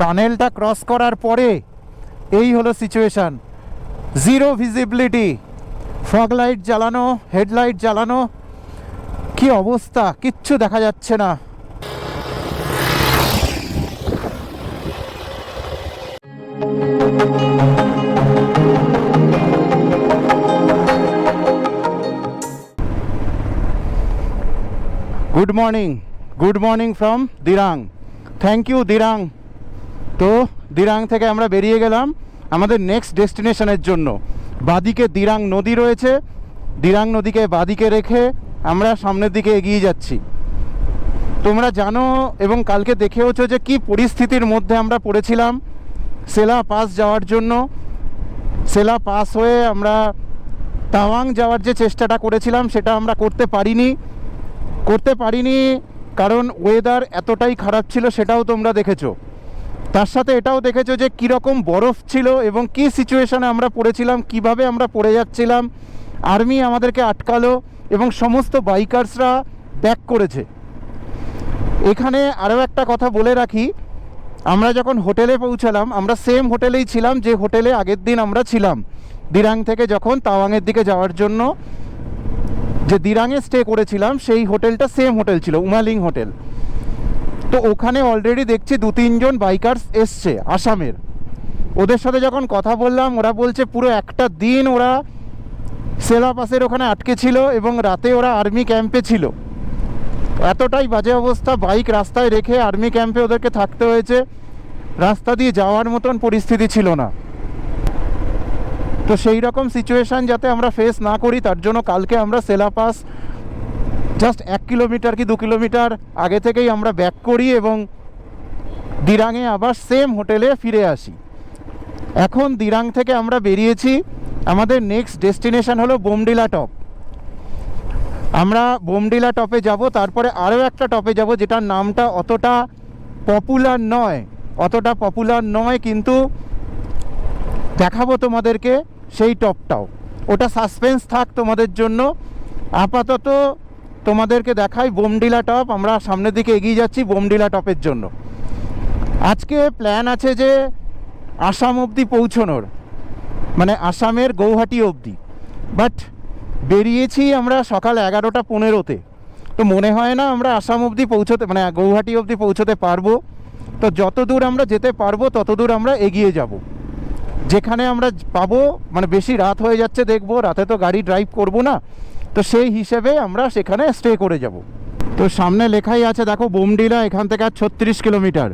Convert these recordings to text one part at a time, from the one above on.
টানেলটা cross করার পরে এই হলো situation. Zero visibility, fog light জ্বালানো, হেডলাইট জ্বালানো, কি অবস্থা, কিচ্ছু দেখা যাচ্ছে না। Good morning from Dirang. Thank you Dirang. তো দিরাং থেকে আমরা বেরিয়ে গেলাম আমাদের নেক্সট ডেস্টিনেশনের জন্য। বাদিকে দিরাং নদী রয়েছে, দিরাং নদীকে বাদিকে রেখে আমরা সামনের দিকে এগিয়ে যাচ্ছি। তোমরা জানো এবং কালকে দেখেওছো যে কি পরিস্থিতির মধ্যে আমরা পড়েছিলাম সেলা পাস যাওয়ার জন্য। সেলা পাস হয়ে আমরা তাওয়াং যাওয়ার যে চেষ্টাটা করেছিলাম সেটা আমরা করতে পারিনি কারণ ওয়েদার এতটাই খারাপ ছিল, সেটাও তোমরা দেখেছো। তার সাথে এটাও দেখেছো যে কীরকম বরফ ছিল এবং কী সিচুয়েশানে আমরা পড়েছিলাম, কিভাবে আমরা পড়ে যাচ্ছিলাম। আর্মি আমাদেরকে আটকালো এবং সমস্ত বাইকার্সরা ব্যাক করেছে। এখানে আরও একটা কথা বলে রাখি, আমরা যখন হোটেলে পৌঁছালাম আমরা সেম হোটেলেই ছিলাম যে হোটেলে আগের দিন আমরা ছিলাম। দিরাং থেকে যখন তাওয়াংয়ের দিকে যাওয়ার জন্য যে দিরাংয়ে স্টে করেছিলাম সেই হোটেলটা সেম হোটেল ছিল, উমালিং হোটেল। তো ওখানে অলরেডি দেখছি 2-3 জন বাইকার্স এসছে আসামের। ওদের সাথে যখন কথা বললাম ওরা বলছে পুরো একটা দিন ওরা সেলা পাসের ওখানে আটকে ছিল এবং রাতে ওরা আর্মি ক্যাম্পে ছিল। এতটাই বাজে অবস্থা, বাইক রাস্তায় রেখে আর্মি ক্যাম্পে ওদেরকে থাকতে হয়েছে, রাস্তা দিয়ে যাওয়ার মতন পরিস্থিতি ছিল না। তো সেই রকম সিচুয়েশান যাতে আমরা ফেস না করি তার জন্য কালকে আমরা সেলা পাস জাস্ট 1 কিলোমিটার কি 2 কিলোমিটার আগে থেকেই আমরা ব্যাক করি এবং দিরাংয়ে আবার সেম হোটেলে ফিরে আসি। এখন দিরাং থেকে আমরা বেরিয়েছি, আমাদের নেক্সট ডেস্টিনেশন হলো বোমডিলা টপ। আমরা বোমডিলা টপে যাব, তারপরে আরও একটা টপে যাব যেটার নামটা অতটা পপুলার নয় কিন্তু দেখাবো তোমাদেরকে সেই টপটাও। ওটা সাসপেন্স থাক তোমাদের জন্য। আপাতত তোমাদেরকে দেখাই বোমডিলা টপ। আমরা সামনের দিকে এগিয়ে যাচ্ছি বোমডিলা টপের জন্য। আজকে প্ল্যান আছে যে আসাম অবধি পৌঁছনোর, মানে আসামের গৌহাটি অবধি। বাট বেরিয়েছি আমরা সকাল 11:15-তে, তো মনে হয় না আমরা আসাম অবধি পৌঁছতে মানে গৌহাটি অবধি পৌঁছতে পারবো। তো যত দূর আমরা যেতে পারবো তত দূর আমরা এগিয়ে যাব। যেখানে আমরা পাবো, মানে বেশি রাত হয়ে যাচ্ছে দেখবো, রাতে তো গাড়ি ড্রাইভ করব না, তো সেই হিসেবে আমরা সেখানে স্টে করে যাব। তো সামনে লেখাই আছে দেখো বোমডিলা এখান থেকে আর 36 কিলোমিটার।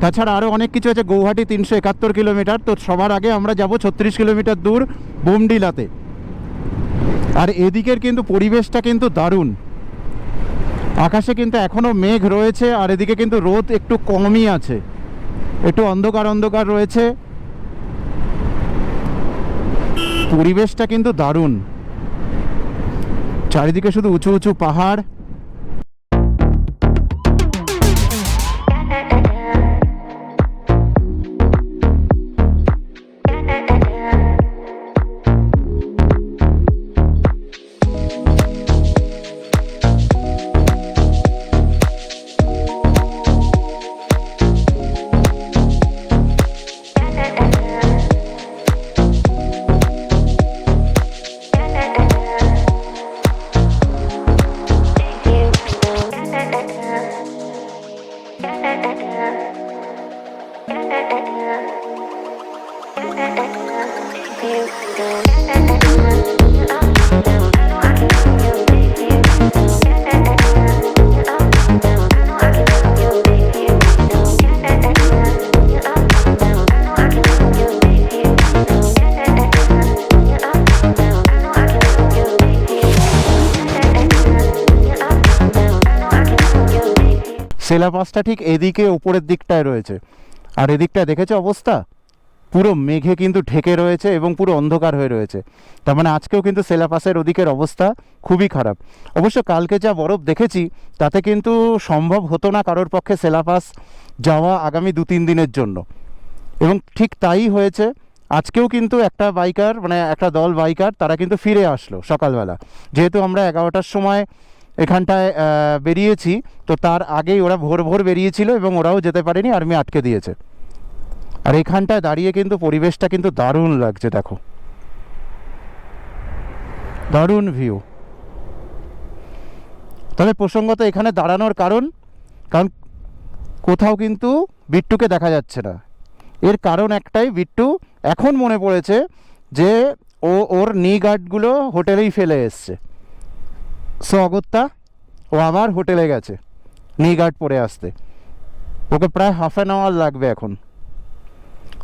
তাছাড়া আরও অনেক কিছু আছে, গৌহাটি 371 কিলোমিটার। তো সবার আগে আমরা যাব 36 কিলোমিটার দূর বোমডিলাতে। আর এদিকের কিন্তু পরিবেশটা কিন্তু দারুণ, আকাশে কিন্তু এখনও মেঘ রয়েছে আর এদিকে কিন্তু রোদ একটু কমই আছে, একটু অন্ধকার রয়েছে। পরিবেশটা কিন্তু দারুণ, চারিদিকে শুধু উঁচু উঁচু পাহাড়। সেলা পাসটা ঠিক এদিকে উপরের দিকটায় রয়েছে, আর এদিকটা দেখেছো অবস্থা পুরো মেঘে কিন্তু ঢেকে রয়েছে এবং পুরো অন্ধকার হয়ে রয়েছে। তার মানে আজকেও কিন্তু সেলা পাসের ওদিকের অবস্থা খুবই খারাপ। অবশ্য কালকে যা বরফ দেখেছি তাতে কিন্তু সম্ভব হতো না কারোর পক্ষে সেলা পাস যাওয়া আগামী 2-3 দিনের জন্য, এবং ঠিক তাই হয়েছে। আজকেও কিন্তু একটা বাইকার, মানে একটা দল বাইকার, তারা কিন্তু ফিরে আসলো সকালবেলা। যেহেতু আমরা 11টার সময় এখানটায় বেরিয়েছি, তো তার আগেই ওরা ভোর বেরিয়েছিল এবং ওরাও যেতে পারেনি, আর্মি আটকে দিয়েছে। আর এখানটায় দাঁড়িয়ে কিন্তু পরিবেশটা কিন্তু দারুণ লাগছে, দেখো দারুণ ভিউ। তবে প্রসঙ্গত এখানে দাঁড়ানোর কারণ কোথাও কিন্তু বিট্টুকে দেখা যাচ্ছে না। এর কারণ একটাই, বিট্টু এখন মনে পড়েছে যে ওর নি গার্ডগুলো হোটেলেই ফেলে এসছে। সো অগত্যা ও আবার হোটেলে গেছে নি গার্ড পরে আসতে। ওকে প্রায় হাফ অ্যান আওয়ার লাগবে এখন।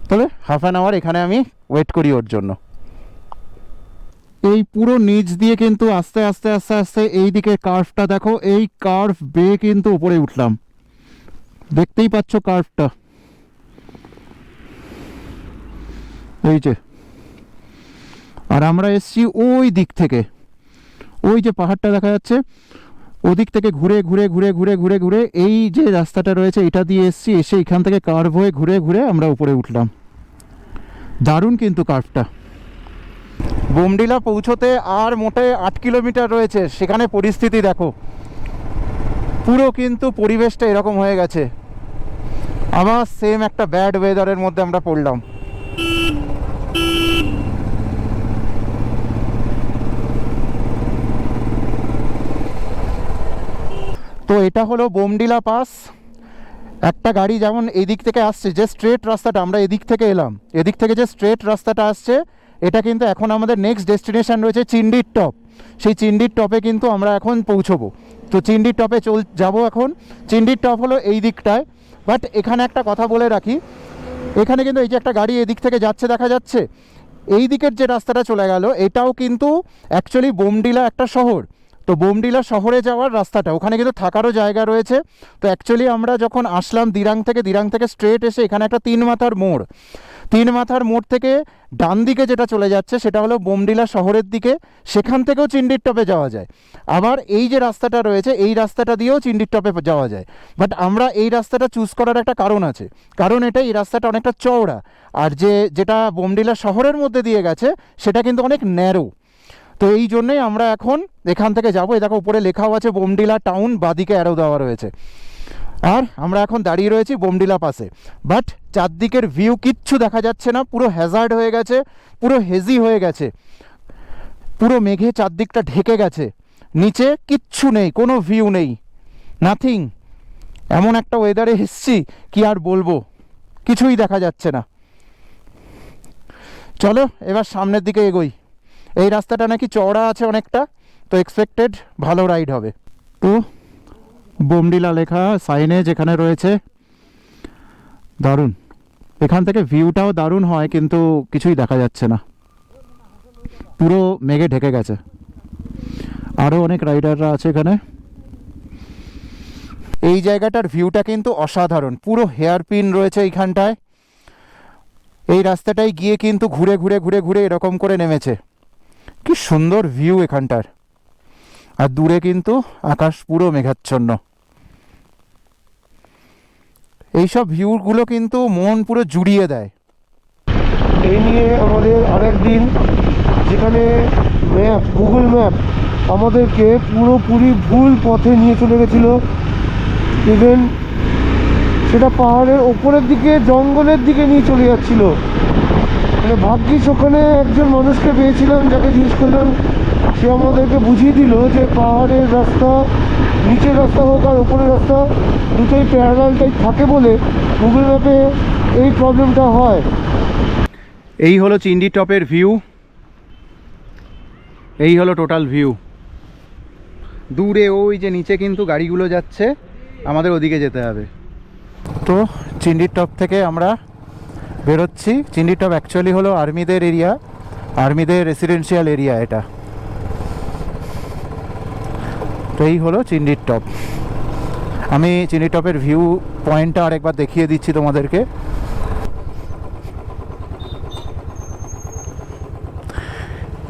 তবে হাফ অ্যান আওয়ার এখানে আমি ওয়েট করি ওর জন্য। এই পুরো নিচ দিয়ে কিন্তু আস্তে আস্তে আস্তে আস্তে এই দিকে কার্ভটা দেখো, এই কার্ভ বেয়ে কিন্তু উপরে উঠলাম, দেখতেই পাচ্ছ কার্ভটা, এই যে। আর আমরা এসছি ওই দিক থেকে, ওই যে পাহাড়টা দেখা যাচ্ছে ওদিক থেকে ঘুরে ঘুরে ঘুরে ঘুরে ঘুরে ঘুরে এই যে রাস্তাটা রয়েছে এটা দিয়ে এসছি, এসে এখান থেকে কার্ভ হয়ে ঘুরে ঘুরে আমরা উপরে উঠলাম। দারুণ কিন্তু কার্ভটা। বোমডিলা পৌঁছতে আর মোটে 8 কিলোমিটার রয়েছে। সেখানে পরিস্থিতি দেখো, পুরো কিন্তু পরিবেশটা এরকম হয়ে গেছে। আবার সেম একটা ব্যাড ওয়েদারের মধ্যে আমরা পড়লাম। তো এটা হলো বোমডিলা পাস। একটা গাড়ি যেমন এদিক থেকে আসছে, যে স্ট্রেট রাস্তাটা, আমরা এদিক থেকে এলাম, এদিক থেকে যে স্ট্রেট রাস্তাটা আসছে এটা কিন্তু এখন আমাদের নেক্সট ডেস্টিনেশন রয়েছে চিন্ডির টপ। সেই চিন্ডির টপে কিন্তু আমরা এখন পৌঁছবো। তো চিন্ডির টপে যাবো এখন। চিন্ডির টপ হলো এই দিকটায়। বাট এখানে একটা কথা বলে রাখি, এখানে কিন্তু এই যে একটা গাড়ি এদিক থেকে যাচ্ছে দেখা যাচ্ছে, এই দিকের যে রাস্তাটা চলে গেল এটাও কিন্তু অ্যাকচুয়ালি বোমডিলা একটা শহর। তো বোমডিলা শহরে যাওয়ার রাস্তাটা, ওখানে কিন্তু থাকারও জায়গা রয়েছে। তো অ্যাকচুয়ালি আমরা যখন আসলাম দিরাং থেকে স্ট্রেট এসে এখানে একটা 3 মাথার মোড়, 3 মাথার মোড় থেকে ডান দিকে যেটা চলে যাচ্ছে সেটা হলো বোমডিলা শহরের দিকে। সেখান থেকেও চিন্ডির টপে যাওয়া যায়। আবার এই যে রাস্তাটা রয়েছে এই রাস্তাটা দিয়েও চিন্ডির টপে যাওয়া যায়। বাট আমরা এই রাস্তাটা চুজ করার একটা কারণ আছে, কারণ এটা এই রাস্তাটা অনেকটা চওড়া। আর যেটা বোমডিলা শহরের মধ্যে দিয়ে গেছে সেটা কিন্তু অনেক ন্যারো। তো এই জন্যই আমরা এখন এখান থেকে যাবো। এই দেখো উপরে লেখাও আছে বোমডিলা টাউন, বাদিকে অ্যারো দেওয়া রয়েছে। আর আমরা এখন দাঁড়িয়ে রয়েছি বোমডিলা পাশে। বাট চারদিকের ভিউ কিচ্ছু দেখা যাচ্ছে না, পুরো হ্যাজার্ড হয়ে গেছে, পুরো হেজি হয়ে গেছে, পুরো মেঘে চারদিকটা ঢেকে গেছে, নিচে কিচ্ছু নেই, কোনো ভিউ নেই, নাথিং। এমন একটা ওয়েদারে এসছি কি আর বলবো, কিছুই দেখা যাচ্ছে না। চলো এবার সামনের দিকে এগোই। এই রাস্তাটা নাকি চওড়া আছে অনেকটা, তো এক্সপেক্টেড ভালো রাইড হবে। তো বোমডিলা লেখা সাইনে যেখানে রয়েছে, দারুণ। এখান থেকে ভিউটাও দারুণ হয় কিন্তু কিছুই দেখা যাচ্ছে না, পুরো মেঘে ঢেকে গেছে। আরও অনেক রাইডাররা আছে এখানে। এই জায়গাটার ভিউটা কিন্তু অসাধারণ, পুরো হেয়ারপিন রয়েছে এইখানটায়। এই রাস্তাটায় গিয়ে কিন্তু ঘুরে ঘুরে ঘুরে ঘুরে এরকম করে নেমেছে। কি সুন্দর ভিউ এখানটার। আর দূরে কিন্তু আকাশ পুরো মেঘাচ্ছন্ন। এইসব ভিউগুলো কিন্তু মন পুরো জুড়িয়ে দেয়। এই নিয়ে আমাদের আরেক দিন, যেখানে গুগল ম্যাপ আমাদেরকে পুরোপুরি ভুল পথে নিয়ে চলে গেছিলো। ইভেন সেটা পাহাড়ের ওপরের দিকে জঙ্গলের দিকে নিয়ে চলে যাচ্ছিল। মানে ভাগ্যিস ওখানে একজন মানুষকে পেয়েছিলাম, যাকে জিজ্ঞেস করলাম, সে আমাদেরকে বুঝিয়ে দিল যে পাহাড়ের রাস্তা, নিচের রাস্তা হোক আর উপরের রাস্তা, দুটোই প্যারালাল টাইপ থাকে বলে গুগল ম্যাপে এই প্রবলেমটা হয়। এই হলো চিন্ডি টপের ভিউ, এই হলো টোটাল ভিউ। দূরে ওই যে নিচে কিন্তু গাড়িগুলো যাচ্ছে, আমাদের ওদিকে যেতে হবে। তো চিন্ডির টপ থেকে আমরা বেরোচ্ছি। চিন্ডির টপ অ্যাকচুয়ালি হলো আর্মিদের এরিয়া, আর্মিদের রেসিডেন্সিয়াল এরিয়া এটা। তো এই হলো চিন্ডির টপ। আমি চিন্ডি টপের ভিউ পয়েন্টটা আরেকবার দেখিয়ে দিচ্ছি তোমাদেরকে।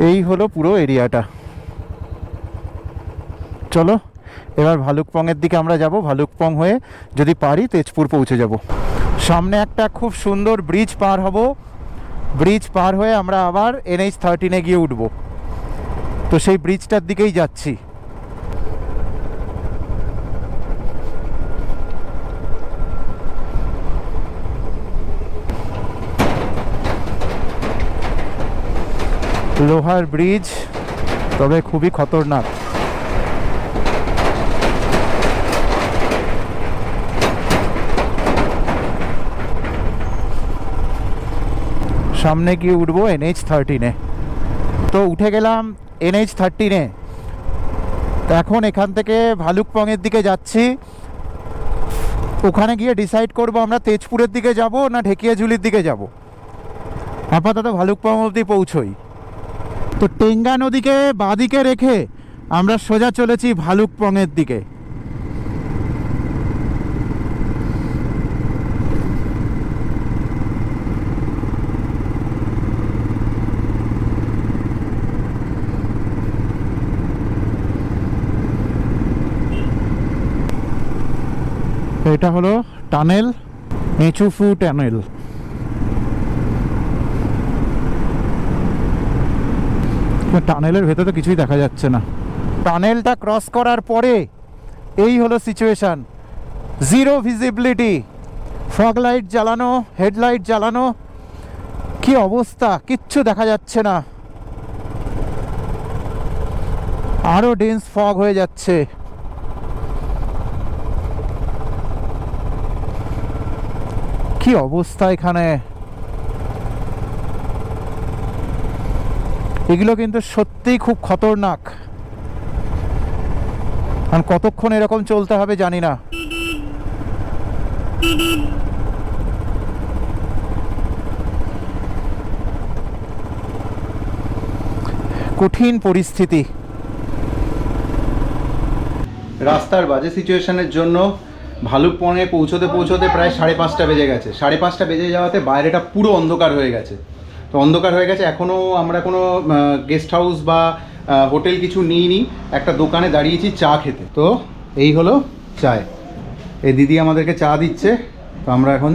এই হলো পুরো এরিয়াটা। চলো এবার ভালুকপংয়ের দিকে আমরা যাব। ভালুকপং হয়ে যদি পারি তেজপুর পৌঁছে যাব। সামনে একটা খুব সুন্দর ব্রিজ পার হব, ব্রিজ পার হয়ে আমরা আবার NH13 গিয়ে উঠব। তো সেই ব্রিজটার দিকেই যাচ্ছি। লোহার ব্রিজ, তবে খুবই খতরনাক। সামনে গিয়ে উঠবো NH13-এ। তো উঠে গেলাম NH13-এ। তো এখন এখান থেকে ভালুকপংয়ের দিকে যাচ্ছি। ওখানে গিয়ে ডিসাইড করব আমরা তেজপুরের দিকে যাব না ঢেকিয়াজুলির দিকে যাব। আপাতত ভালুকপং অবধি পৌঁছই। তো টেঙ্গা নদীকে বাঁদিকে রেখে আমরা সোজা চলেছি ভালুকপংয়ের দিকে। এটা হলো টানেল, মেচুফু টানেল। টানেলের ভেতরে কিছুই দেখা যাচ্ছে না। টানেলটা ক্রস করার পরে এই হলো situation, zero visibility, fog light জ্বালানো, হেডলাইট জ্বালানো, কি অবস্থা, কিচ্ছু দেখা যাচ্ছে না। আরও ডেন্স ফগ হয়ে যাচ্ছে। কি অবস্থা এখানে। এগুলো কিন্তু সত্যিই খুব খতরনাক। আর কতক্ষণ এরকম চলতে হবে জানি না। কঠিন পরিস্থিতি। রাস্তার বাজে সিচুয়েশনের জন্য ভালুকপংয়ে পৌঁছতে পৌঁছতে প্রায় 5:30 বেজে গেছে। 5:30 বেজে যাওয়াতে বাইরেটা পুরো অন্ধকার হয়ে গেছে। তো অন্ধকার হয়ে গেছে, এখনও আমরা কোনো গেস্ট হাউস বা হোটেল কিছু নিইনি। একটা দোকানে দাঁড়িয়েছি চা খেতে। তো এই হলো চায়, এই দিদি আমাদেরকে চা দিচ্ছে। তো আমরা এখন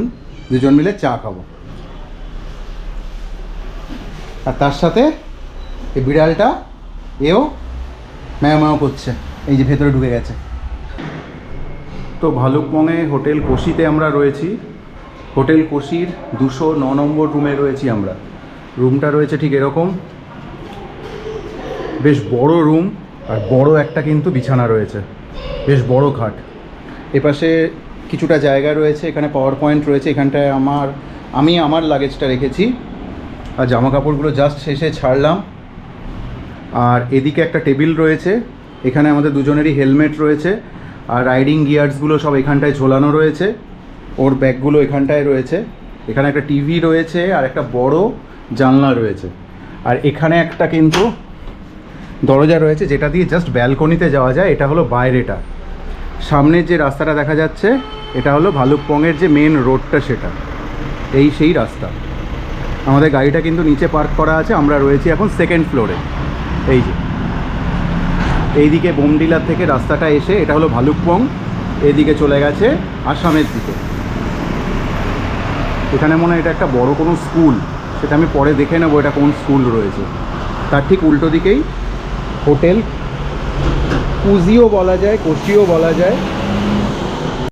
দুজন মিলে চা খাবো। আর তার সাথে এই বিড়ালটা এও ম্যাও ম্যাও করছে, এই যে ভেতরে ঢুকে গেছে। তো ভালুকপংয়ে হোটেল কোশিতে আমরা রয়েছি। হোটেল কোশির 209 নম্বর রুমে রয়েছি আমরা। রুমটা রয়েছে ঠিক এরকম, বেশ বড় রুম, আর বড় একটা কিন্তু বিছানা রয়েছে, বেশ বড় খাট। এপাশে কিছুটা জায়গা রয়েছে, এখানে পাওয়ার পয়েন্ট রয়েছে। এখানটায় আমি আমার লাগেজটা রেখেছি, আর জামা কাপড়গুলো জাস্ট শেষে ছাড়লাম। আর এদিকে একটা টেবিল রয়েছে, এখানে আমাদের দুজনেরই হেলমেট রয়েছে, আর রাইডিং গিয়ার্সগুলো সব এখানটায় ঝোলানো রয়েছে। ওর ব্যাগগুলো এখানটায় রয়েছে। এখানে একটা টিভি রয়েছে আর একটা বড় জানলা রয়েছে। আর এখানে একটা কিন্তু দরজা রয়েছে যেটা দিয়ে জাস্ট ব্যালকনিতে যাওয়া যায়। এটা হলো বাইরেটা। সামনের যে রাস্তাটা দেখা যাচ্ছে এটা হলো ভালুকপংয়ের যে মেন রোডটা, সেটা এই সেই রাস্তা। আমাদের গাড়িটা কিন্তু নিচে পার্ক করা আছে। আমরা রয়েছি এখন 2nd ফ্লোরে। এই যে এইদিকে বোমডিলার থেকে রাস্তাটা এসে এটা হলো ভালুকপং, এদিকে চলে গেছে আসামের দিকে। এখানে মনে হয় এটা একটা বড় কোনো স্কুল, সেটা আমি পরে দেখে নেবো এটা কোন স্কুল রয়েছে। তার ঠিক উল্টো দিকেই হোটেল কুজিও বলা যায়, কোশিও বলা যায়।